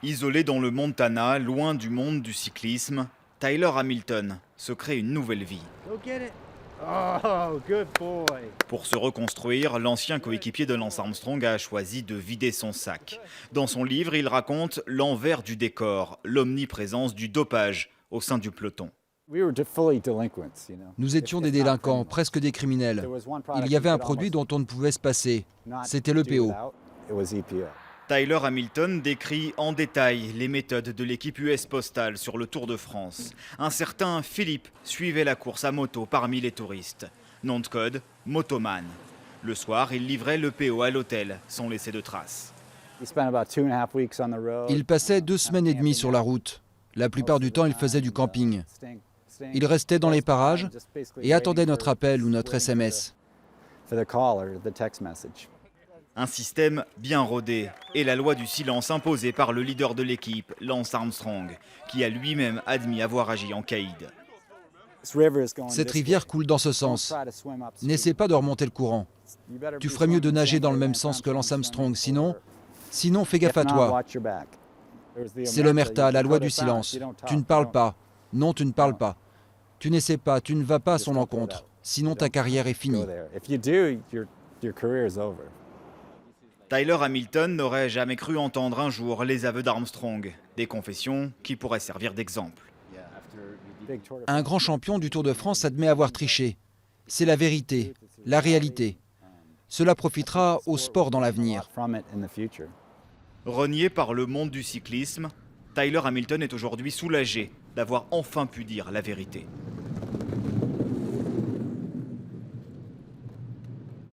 Isolé dans le Montana, loin du monde du cyclisme, Tyler Hamilton se crée une nouvelle vie. Go get it. Oh, good boy. Pour se reconstruire, l'ancien coéquipier de Lance Armstrong a choisi de vider son sac. Dans son livre, il raconte l'envers du décor, l'omniprésence du dopage au sein du peloton. Nous étions des délinquants, presque des criminels. Il y avait un produit dont on ne pouvait se passer. C'était l'EPO. Tyler Hamilton décrit en détail les méthodes de l'équipe US Postal sur le Tour de France. Un certain Philippe suivait la course à moto parmi les touristes. Nom de code, Motoman. Le soir, il livrait l'EPO à l'hôtel sans laisser de traces. Il passait 2 semaines et demie sur la route. La plupart du temps, il faisait du camping. Il restait dans les parages et attendait notre appel ou notre SMS. Un système bien rodé et la loi du silence imposée par le leader de l'équipe, Lance Armstrong, qui a lui-même admis avoir agi en caïd. Cette rivière coule dans ce sens. N'essaie pas de remonter le courant. Tu ferais mieux de nager dans le même sens que Lance Armstrong, sinon fais gaffe à toi. C'est l'omerta, la loi du silence. Tu ne parles pas. Non, tu ne parles pas. Tu n'essaies pas, tu ne vas pas à son encontre. Sinon ta carrière est finie. Tyler Hamilton n'aurait jamais cru entendre un jour les aveux d'Armstrong, des confessions qui pourraient servir d'exemple. Un grand champion du Tour de France admet avoir triché. C'est la vérité, la réalité. Cela profitera au sport dans l'avenir. Renié par le monde du cyclisme, Tyler Hamilton est aujourd'hui soulagé d'avoir enfin pu dire la vérité.